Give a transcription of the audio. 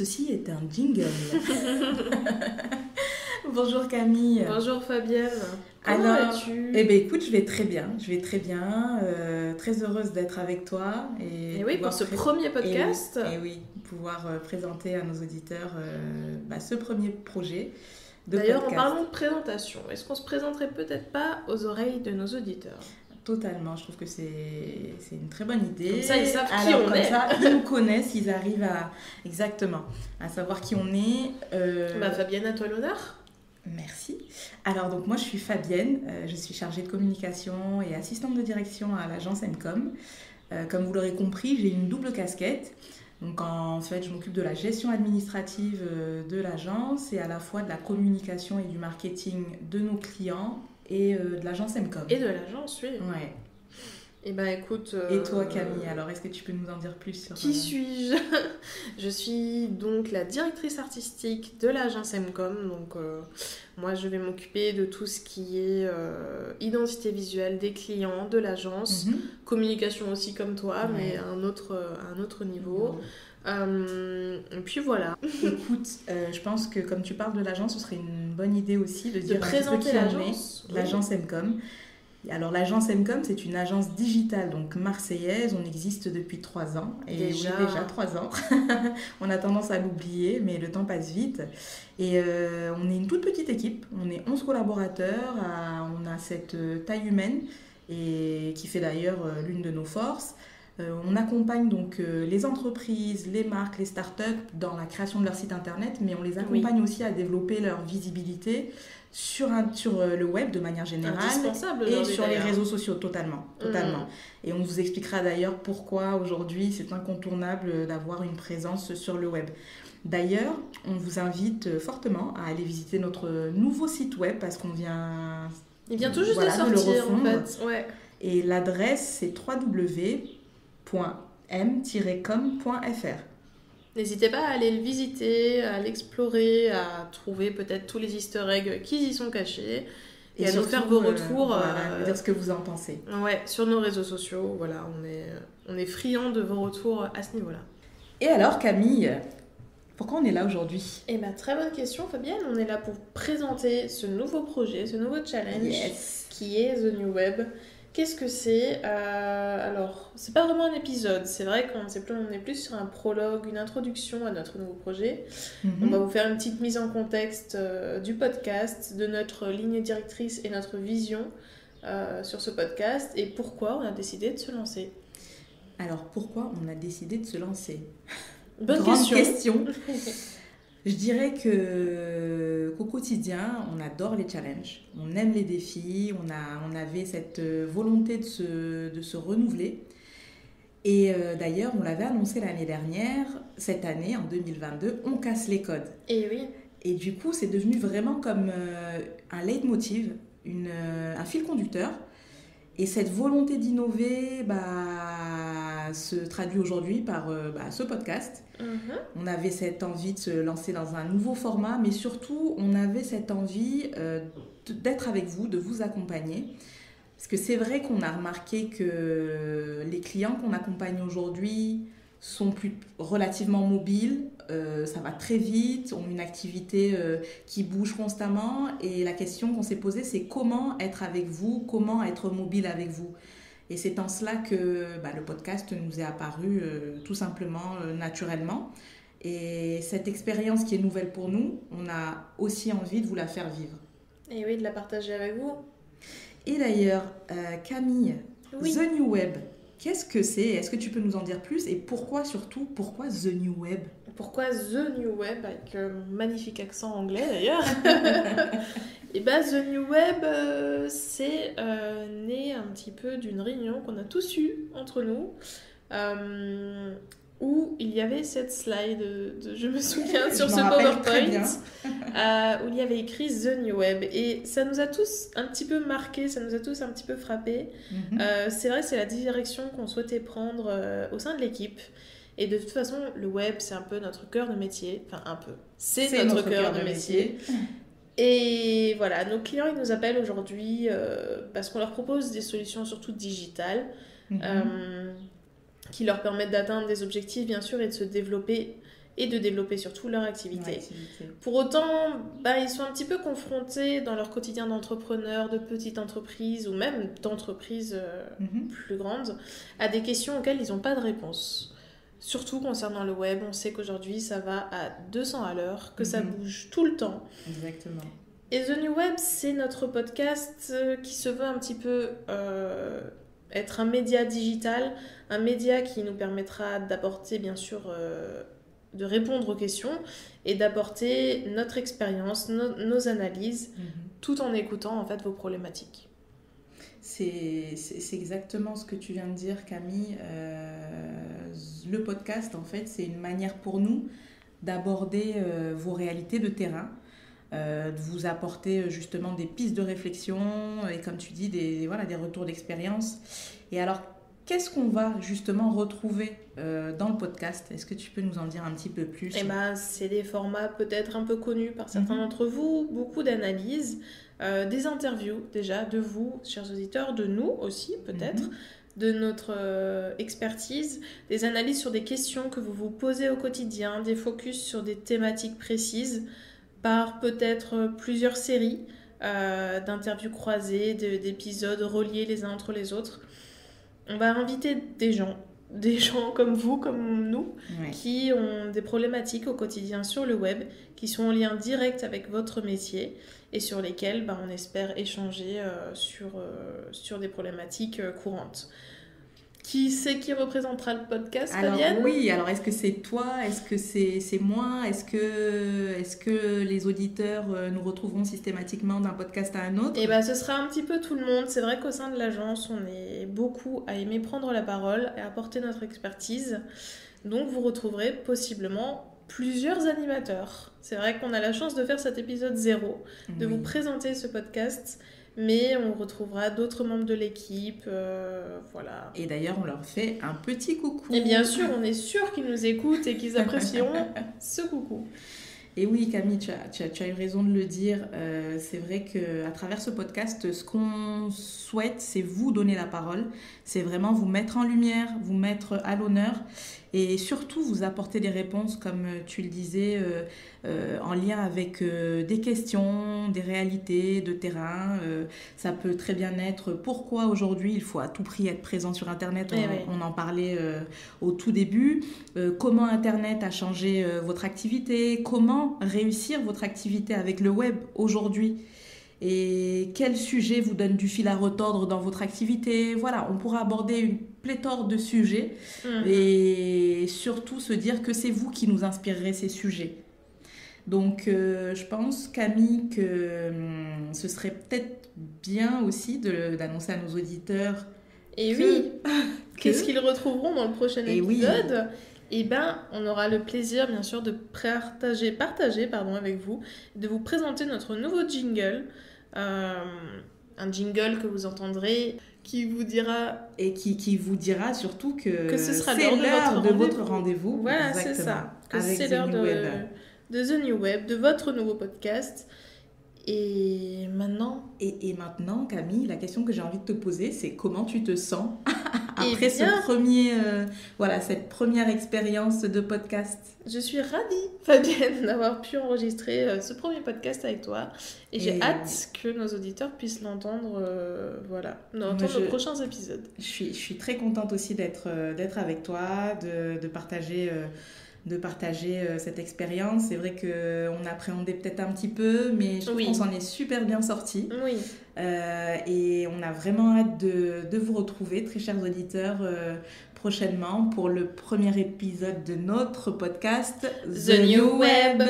Ceci est un jingle. Bonjour Camille. Bonjour Fabienne. Comment Alors, vas-tu? écoute, je vais très bien. Très heureuse d'être avec toi Et oui, pour ce premier podcast. Et oui, pouvoir présenter à nos auditeurs ce premier projet de D'ailleurs, podcast. en parlant de présentation, est-ce qu'on se présenterait peut-être pas aux oreilles de nos auditeurs? Totalement, je trouve que c'est une très bonne idée. Comme ça, ils savent qui on est. Comme ça, ils nous connaissent, ils arrivent à savoir qui on est. Fabienne, à toi l'honneur. Merci. Alors, donc moi, je suis Fabienne, je suis chargée de communication et assistante de direction à l'agence Mcom. Comme vous l'aurez compris, j'ai une double casquette. Donc, en fait, je m'occupe de la gestion administrative de l'agence et à la fois de la communication et du marketing de nos clients et de l'agence Mcom. Et de l'agence, oui. Ouais. Et écoute... Et toi Camille, alors est-ce que tu peux nous en dire plus sur... Qui suis-je? Je suis donc la directrice artistique de l'agence Mcom. Donc moi je vais m'occuper de tout ce qui est identité visuelle des clients de l'agence, communication aussi comme toi, mais à un autre niveau. Et puis voilà. Écoute, je pense que comme tu parles de l'agence, ce serait une bonne idée aussi de dire présenter l'agence. L'agence Mcom. Alors l'agence Mcom, c'est une agence digitale, donc marseillaise. On existe depuis 3 ans. Et déjà 3 ans. On a tendance à l'oublier, mais le temps passe vite. Et on est une toute petite équipe. On est 11 collaborateurs. On a cette taille humaine et qui fait d'ailleurs l'une de nos forces. On accompagne donc les entreprises, les marques, les startups dans la création de leur site internet, mais on les accompagne aussi à développer leur visibilité sur le web de manière générale et sur les réseaux sociaux, totalement. Et on vous expliquera d'ailleurs pourquoi aujourd'hui c'est incontournable d'avoir une présence sur le web. D'ailleurs, on vous invite fortement à aller visiter notre nouveau site web parce qu'on vient... Il vient tout juste de sortir en fait. Ouais. Et l'adresse c'est www.m-com.fr. N'hésitez pas à aller le visiter, à l'explorer, à trouver peut-être tous les easter eggs qui y sont cachés et à nous faire vos retours. Nous dire ce que vous en pensez. Ouais, sur nos réseaux sociaux. Voilà, on est friands de vos retours à ce niveau-là. Et alors Camille, pourquoi on est là aujourd'hui? Très bonne question Fabienne. On est là pour présenter ce nouveau projet, ce nouveau challenge qui est The New Web. Qu'est-ce que c'est? Alors, c'est pas vraiment un épisode. C'est vrai qu'on est plus sur un prologue, une introduction à notre nouveau projet. On va vous faire une petite mise en contexte du podcast, de notre ligne directrice et notre vision sur ce podcast et pourquoi on a décidé de se lancer. Alors, pourquoi on a décidé de se lancer? Bonne question. Je dirais qu'au quotidien, on adore les challenges, on aime les défis, on avait cette volonté de se renouveler. Et d'ailleurs, on l'avait annoncé l'année dernière, cette année, en 2022, on casse les codes. Et oui. Et du coup, c'est devenu vraiment comme un leitmotiv, un fil conducteur. Et cette volonté d'innover se traduit aujourd'hui par ce podcast. On avait cette envie de se lancer dans un nouveau format, mais surtout, on avait cette envie d'être avec vous, de vous accompagner. Parce que c'est vrai qu'on a remarqué que les clients qu'on accompagne aujourd'hui sont relativement mobiles, ça va très vite, ont une activité qui bouge constamment. Et la question qu'on s'est posée, c'est comment être avec vous, comment être mobile avec vous. Et c'est en cela que le podcast nous est apparu tout simplement naturellement. Et cette expérience qui est nouvelle pour nous, on a aussi envie de vous la faire vivre. Et oui, de la partager avec vous. Et d'ailleurs, Camille, oui. The New Web, qu'est-ce que c'est? Est-ce que tu peux nous en dire plus? Et pourquoi The New Web? Pourquoi The New Web, avec un magnifique accent anglais d'ailleurs. Et The New Web, c'est né un petit peu d'une réunion qu'on a tous eue entre nous, où il y avait cette slide, je me souviens, sur ce PowerPoint, où il y avait écrit The New Web. Et ça nous a tous un petit peu marqué, ça nous a tous un petit peu frappé. C'est vrai que c'est la direction qu'on souhaitait prendre au sein de l'équipe. Et de toute façon, le web, c'est un peu notre cœur de métier. Enfin, un peu. C'est notre cœur de métier. Et voilà, nos clients, ils nous appellent aujourd'hui parce qu'on leur propose des solutions surtout digitales qui leur permettent d'atteindre des objectifs, bien sûr, et de se développer et de développer surtout leur activité. Pour autant, ils sont un petit peu confrontés dans leur quotidien d'entrepreneur, de petite entreprise ou même d'entreprise plus grande à des questions auxquelles ils n'ont pas de réponse. Surtout concernant le web, on sait qu'aujourd'hui ça va à 200 à l'heure, que ça bouge tout le temps. Exactement. Et The New Web, c'est notre podcast qui se veut un petit peu être un média digital, un média qui nous permettra d'apporter bien sûr, de répondre aux questions et d'apporter notre expérience, nos analyses, tout en écoutant en fait vos problématiques. C'est exactement ce que tu viens de dire, Camille. Le podcast, en fait, c'est une manière pour nous d'aborder vos réalités de terrain, de vous apporter justement des pistes de réflexion et, comme tu dis, des retours d'expérience. Et alors, qu'est-ce qu'on va justement retrouver dans le podcast? Est-ce que tu peux nous en dire un petit peu plus? C'est des formats peut-être un peu connus par certains d'entre vous, beaucoup d'analyses, des interviews déjà de vous, chers auditeurs, de nous aussi peut-être, de notre expertise, des analyses sur des questions que vous vous posez au quotidien, des focus sur des thématiques précises, par peut-être plusieurs séries d'interviews croisées, d'épisodes reliés les uns entre les autres. On va inviter des gens comme vous, comme nous, qui ont des problématiques au quotidien sur le web, qui sont en lien direct avec votre métier et sur lesquels on espère échanger sur des problématiques courantes. Qui c'est qui représentera le podcast, Fabienne ? Alors est-ce que c'est toi ? Est-ce que c'est moi ? Est-ce que les auditeurs nous retrouveront systématiquement d'un podcast à un autre ? Ce sera un petit peu tout le monde. C'est vrai qu'au sein de l'agence, on est beaucoup à aimer prendre la parole et apporter notre expertise. Donc vous retrouverez possiblement plusieurs animateurs. C'est vrai qu'on a la chance de faire cet épisode 0, de vous présenter ce podcast. Mais on retrouvera d'autres membres de l'équipe, voilà. Et d'ailleurs, on leur fait un petit coucou. Et bien sûr, on est sûr qu'ils nous écoutent et qu'ils apprécieront ce coucou. Et oui, Camille, tu as eu raison de le dire. C'est vrai qu'à travers ce podcast, ce qu'on souhaite, c'est vous donner la parole. C'est vraiment vous mettre en lumière, vous mettre à l'honneur et surtout vous apporter des réponses, comme tu le disais, en lien avec des questions, des réalités de terrain. Ça peut très bien être pourquoi aujourd'hui il faut à tout prix être présent sur Internet. On en parlait au tout début. Comment Internet a changé votre activité, comment réussir votre activité avec le web aujourd'hui. Et quel sujet vous donne du fil à retordre dans votre activité. Voilà, on pourra aborder une pléthore de sujets et surtout se dire que c'est vous qui nous inspirerez ces sujets. Donc, je pense, Camille, que ce serait peut-être bien aussi d'annoncer à nos auditeurs qu'est-ce qu'ils retrouveront dans le prochain épisode. On aura le plaisir, bien sûr, de partager avec vous, de vous présenter notre nouveau jingle. Un jingle que vous entendrez, qui vous dira... Et qui vous dira surtout que ce sera c'est l'heure de votre rendez-vous. Voilà, c'est ça. Que c'est l'heure de The New Web, de votre nouveau podcast. Et maintenant... Et maintenant, Camille, la question que j'ai envie de te poser, c'est comment tu te sens après cette première expérience de podcast? Je suis ravie, Fabienne, d'avoir pu enregistrer ce premier podcast avec toi. Et j'ai hâte que nos auditeurs puissent l'entendre, nos prochains épisodes. Je suis très contente aussi d'être avec toi, de partager... cette expérience. C'est vrai qu'on appréhendait peut-être un petit peu, mais je trouve qu'on s'en est super bien sortis. Oui. Et on a vraiment hâte de vous retrouver, très chers auditeurs, prochainement pour le premier épisode de notre podcast The New Web.